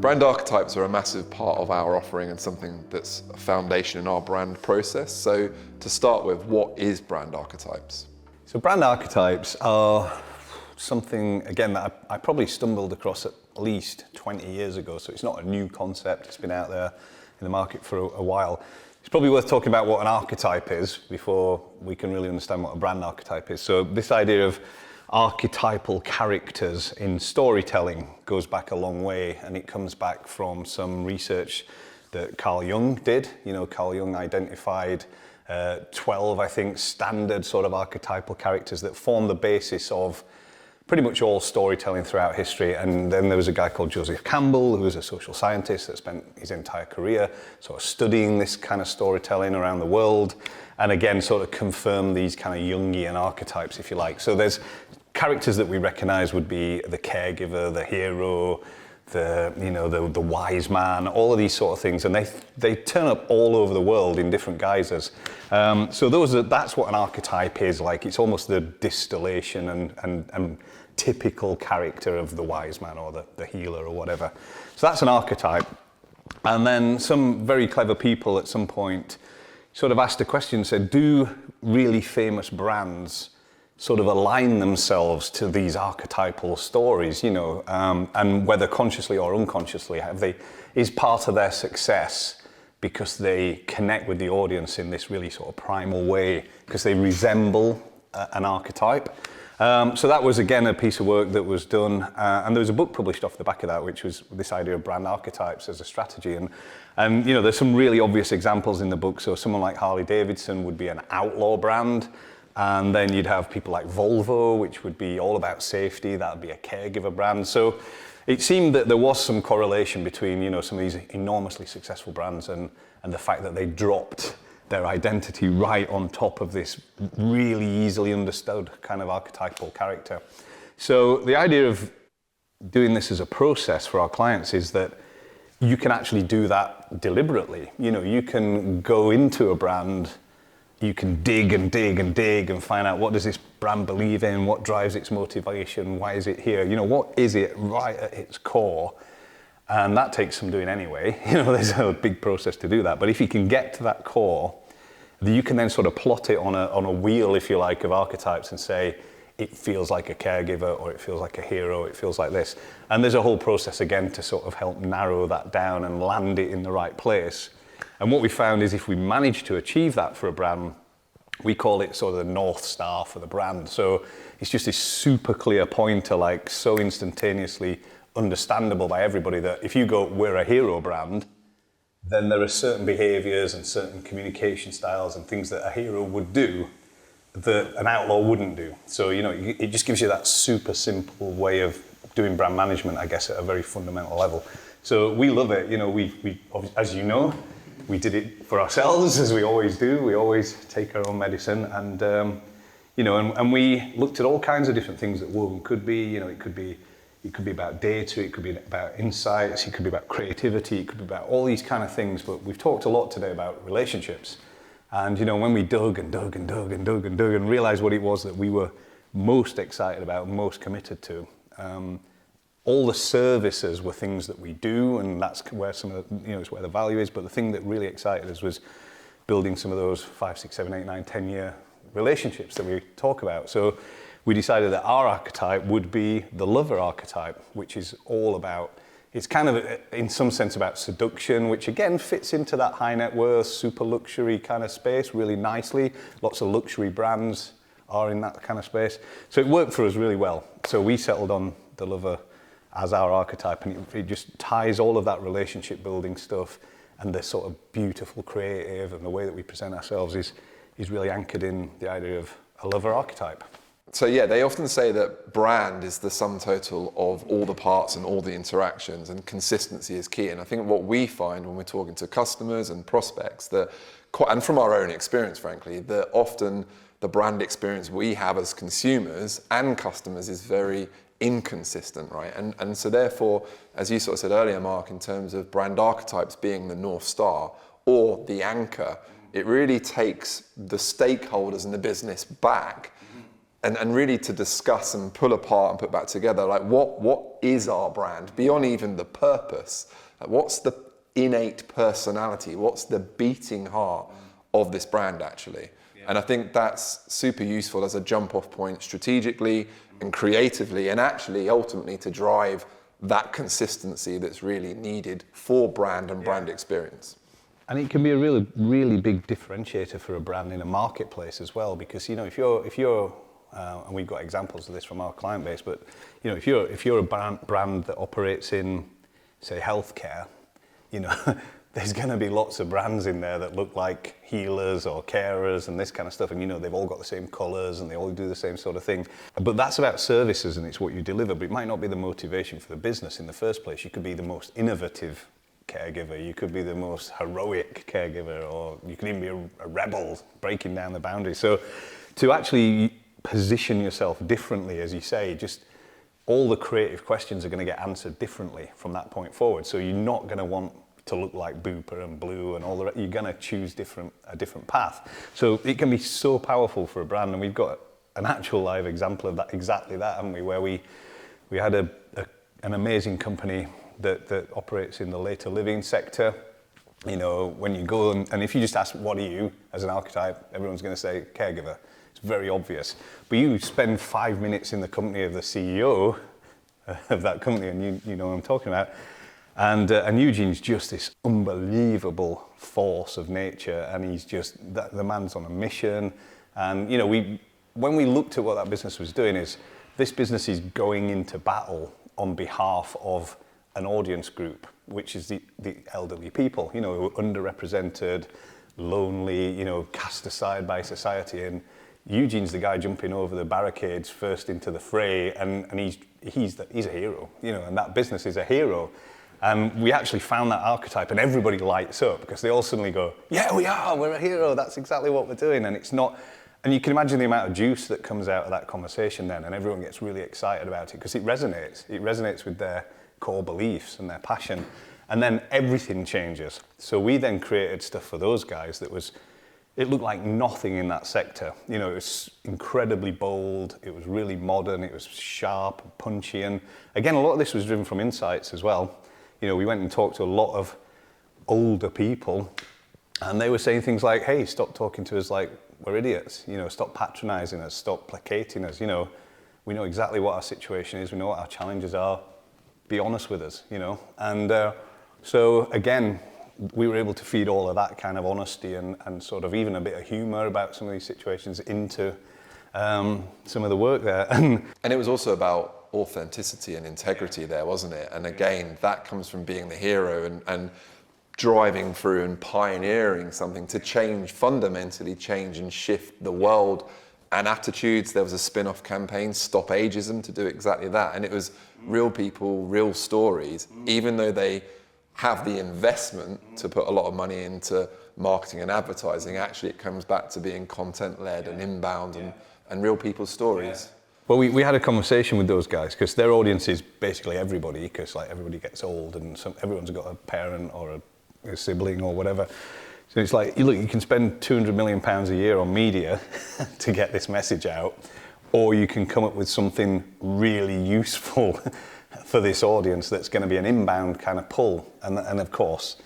Brand archetypes are a massive part of our offering and something that's a foundation in our brand process. So to start with, what is brand archetypes? So brand archetypes are something, again, that I probably stumbled across at least 20 years ago. So it's not a new concept. It's been out there in the market for a while. It's probably worth talking about what an archetype is before we can really understand what a brand archetype is. So this idea of archetypal characters in storytelling goes back a long way, and it comes back from some research that Carl Jung did. You know, Carl Jung identified 12, I think, standard sort of archetypal characters that form the basis of pretty much all storytelling throughout history. And then there was a guy called Joseph Campbell, who was a social scientist that spent his entire career sort of studying this kind of storytelling around the world, and again sort of confirmed these kind of Jungian archetypes, if you like. So there's characters that we recognize would be the caregiver, the hero, the wise man, all of these sort of things, and they turn up all over the world in different guises. So that's what an archetype is like. It's almost the distillation and typical character of the wise man or the healer or whatever. So that's an archetype. And then some very clever people at some point sort of asked a question, said, do really famous brands sort of align themselves to these archetypal stories, and whether consciously or unconsciously, is part of their success because they connect with the audience in this really sort of primal way, because they resemble an archetype. So that was, again, a piece of work that was done, and there was a book published off the back of that, which was this idea of brand archetypes as a strategy. And there's some really obvious examples in the book. So someone like Harley Davidson would be an outlaw brand. And then you'd have people like Volvo, which would be all about safety. That would be a caregiver brand. So it seemed that there was some correlation between, some of these enormously successful brands and the fact that they dropped their identity right on top of this really easily understood kind of archetypal character. So the idea of doing this as a process for our clients is that you can actually do that deliberately. You can go into a brand, you can dig and dig and dig and find out, what does this brand believe in? What drives its motivation? Why is it here? What is it right at its core? And that takes some doing anyway. There's a big process to do that. But if you can get to that core, you can then sort of plot it on a wheel, if you like, of archetypes and say, it feels like a caregiver, or it feels like a hero, it feels like this. And there's a whole process, again, to sort of help narrow that down and land it in the right place. And what we found is if we manage to achieve that for a brand, we call it sort of the North Star for the brand. So it's just this super clear pointer, like so instantaneously understandable by everybody, that if you go, we're a hero brand, then there are certain behaviors and certain communication styles and things that a hero would do that an outlaw wouldn't do. So, it just gives you that super simple way of doing brand management, I guess, at a very fundamental level. So we love it. We as you know, we did it for ourselves, as we always do. We always take our own medicine, and and we looked at all kinds of different things that woven could be. It could be about data, it could be about insights, it could be about creativity, it could be about all these kind of things. But we've talked a lot today about relationships, and when we dug and dug and dug and dug and dug and realized what it was that we were most excited about, most committed to. All the services were things that we do, and that's where some of the, it's where the value is. But the thing that really excited us was building some of those 5, 6, 7, 8, 9, 10-year relationships that we talk about. So we decided that our archetype would be the lover archetype, which is all about, it's kind of in some sense about seduction, which again fits into that high net worth, super luxury kind of space really nicely. Lots of luxury brands are in that kind of space. So it worked for us really well. So we settled on the lover as our archetype, and it just ties all of that relationship building stuff and the sort of beautiful creative and the way that we present ourselves is really anchored in the idea of a lover archetype. So yeah, they often say that brand is the sum total of all the parts and all the interactions, and consistency is key. And I think what we find when we're talking to customers and prospects, and from our own experience, frankly, that often the brand experience we have as consumers and customers is very inconsistent, right? And so therefore, as you sort of said earlier, Mark, in terms of brand archetypes being the North Star or the anchor, it really takes the stakeholders in the business back and really to discuss and pull apart and put back together, like what is our brand beyond even the purpose? Like what's the innate personality? What's the beating heart of this brand actually? Yeah. And I think that's super useful as a jump off point strategically and creatively, and actually ultimately to drive that consistency that's really needed for brand and brand experience. And it can be a really, really big differentiator for a brand in a marketplace as well, because if you're and we've got examples of this from our client base, but if you're a brand that operates in, say, healthcare, there's going to be lots of brands in there that look like healers or carers and this kind of stuff, and they've all got the same colours and they all do the same sort of thing. But that's about services and it's what you deliver, but it might not be the motivation for the business in the first place. You could be the most innovative caregiver, you could be the most heroic caregiver, or you could even be a rebel breaking down the boundaries. So to actually position yourself differently, as you say, just all the creative questions are going to get answered differently from that point forward. So you're not going to want to look like Booper and Blue and all the rest. You're going to choose a different path. So it can be so powerful for a brand, and we've got an actual live example of that, exactly that, haven't we? Where we had an amazing company that operates in the later living sector. When you go and if you just ask, what are you as an archetype, everyone's going to say caregiver. It's very obvious. But you spend 5 minutes in the company of the CEO of that company, and you know what I'm talking about. And Eugene's just this unbelievable force of nature, and he's just, the man's on a mission. And when we looked at what that business was doing, is this business is going into battle on behalf of an audience group, which is the elderly people, who are underrepresented, lonely, cast aside by society. And Eugene's the guy jumping over the barricades first into the fray, and he's a hero, and that business is a hero. And we actually found that archetype, and everybody lights up because they all suddenly go, yeah, we're a hero, that's exactly what we're doing. And it's not, and you can imagine the amount of juice that comes out of that conversation then, and everyone gets really excited about it because it resonates with their core beliefs and their passion, and then everything changes. So we then created stuff for those guys it looked like nothing in that sector. It was incredibly bold, it was really modern, it was sharp, punchy, and again, a lot of this was driven from insights as well. We went and talked to a lot of older people, and they were saying things like, hey, stop talking to us like we're idiots, stop patronizing us, stop placating us, we know exactly what our situation is, we know what our challenges are, be honest with us, And so again, we were able to feed all of that kind of honesty and sort of even a bit of humor about some of these situations into some of the work there. And it was also about authenticity and integrity there, wasn't it? And again, that comes from being the hero and driving through and pioneering something to fundamentally change and shift the world and attitudes. There was a spin-off campaign, Stop Ageism, to do exactly that. And it was real people, real stories, even though they have the investment to put a lot of money into marketing and advertising. Actually, it comes back to being content-led and inbound and real people's stories. Well, we had a conversation with those guys because their audience is basically everybody, because everybody gets old and everyone's got a parent or a sibling or whatever. So it's like, look, you can spend £200 million a year on media to get this message out, or you can come up with something really useful for this audience that's going to be an inbound kind of pull. And of course,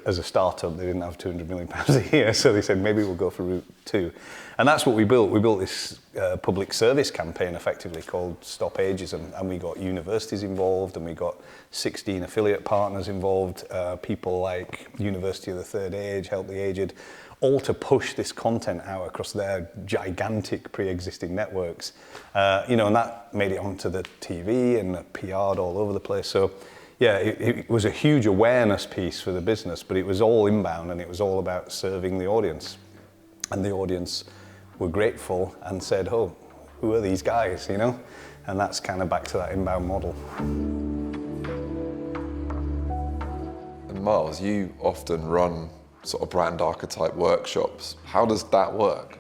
as a startup, they didn't have £200 million a year, so they said, maybe we'll go for route 2. And that's what we built. We built this public service campaign, effectively, called Stop Ageism, and we got universities involved, and we got 16 affiliate partners involved, people like University of the Third Age, Help the Aged, all to push this content out across their gigantic pre-existing networks. And that made it onto the TV and PR'd all over the place. So yeah, it was a huge awareness piece for the business, but it was all inbound, and it was all about serving the audience. And the audience were grateful and said, oh, who are these guys, And that's kind of back to that inbound model. And Miles, you often run sort of brand archetype workshops. How does that work?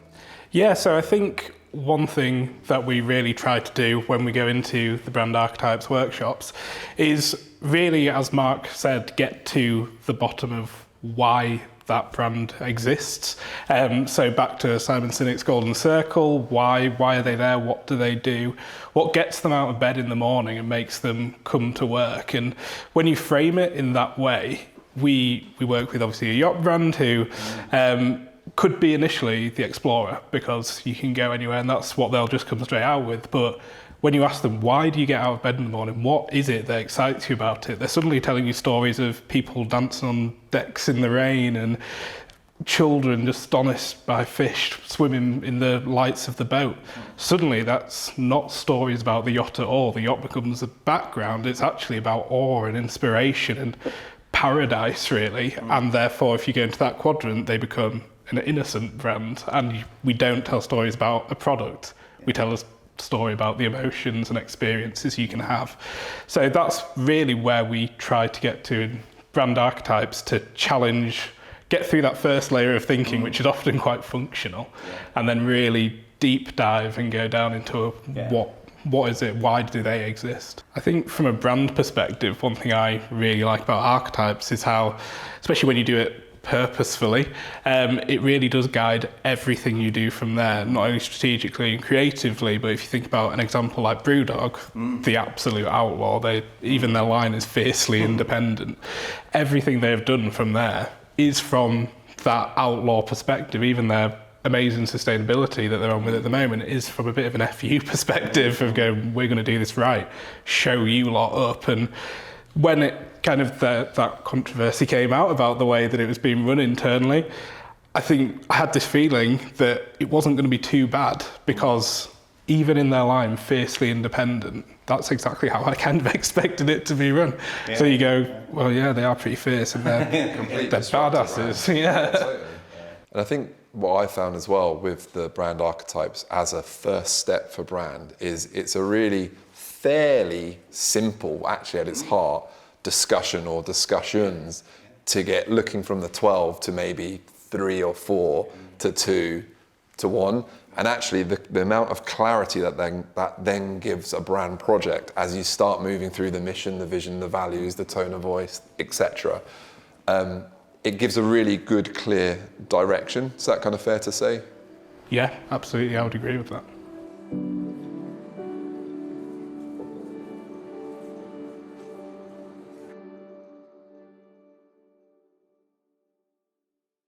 Yeah, so I think one thing that we really try to do when we go into the brand archetypes workshops is really, as Mark said, get to the bottom of why that brand exists. So back to Simon Sinek's Golden Circle, why are they there? What do they do? What gets them out of bed in the morning and makes them come to work? And when you frame it in that way, we work with obviously a yacht brand who could be initially the Explorer, because you can go anywhere and that's what they'll just come straight out with. But when you ask them, why do you get out of bed in the morning? What is it that excites you about it? They're suddenly telling you stories of people dancing on decks in the rain and children just astonished by fish swimming in the lights of the boat. Suddenly that's not stories about the yacht at all. The yacht becomes the background. It's actually about awe and inspiration and paradise, really. And therefore, if you go into that quadrant, they become an innocent brand. And we don't tell stories about a product. We tell a story about the emotions and experiences you can have. So that's really where we try to get to in brand archetypes, to challenge, get through that first layer of thinking, which is often quite functional, and then really deep dive and go down into what is it, why do they exist? I think from a brand perspective, one thing I really like about archetypes is how, especially when you do it purposefully, it really does guide everything you do from there, not only strategically and creatively, but if you think about an example like Brewdog, the absolute outlaw, even their line is fiercely independent. Everything they've done from there is from that outlaw perspective. Even their amazing sustainability that they're on with at the moment is from a bit of an FU perspective of going, we're going to do this right, show you lot up. And when it kind of that controversy came out about the way that it was being run internally, I think I had this feeling that it wasn't going to be too bad, because even in their line, fiercely independent, that's exactly how I kind of expected it to be run. Yeah. So you go, well, yeah, they are pretty fierce and they're badasses. Right? Yeah. Totally. And I think what I found as well with the brand archetypes as a first step for brand is it's a really fairly simple, actually at its heart, discussion or discussions to get looking from the 12 to maybe 3 or 4 to 2 to 1. And actually the amount of clarity that then gives a brand project as you start moving through the mission, the vision, the values, the tone of voice, etc. It gives a really good, clear direction. Is that kind of fair to say? Yeah, absolutely. I would agree with that.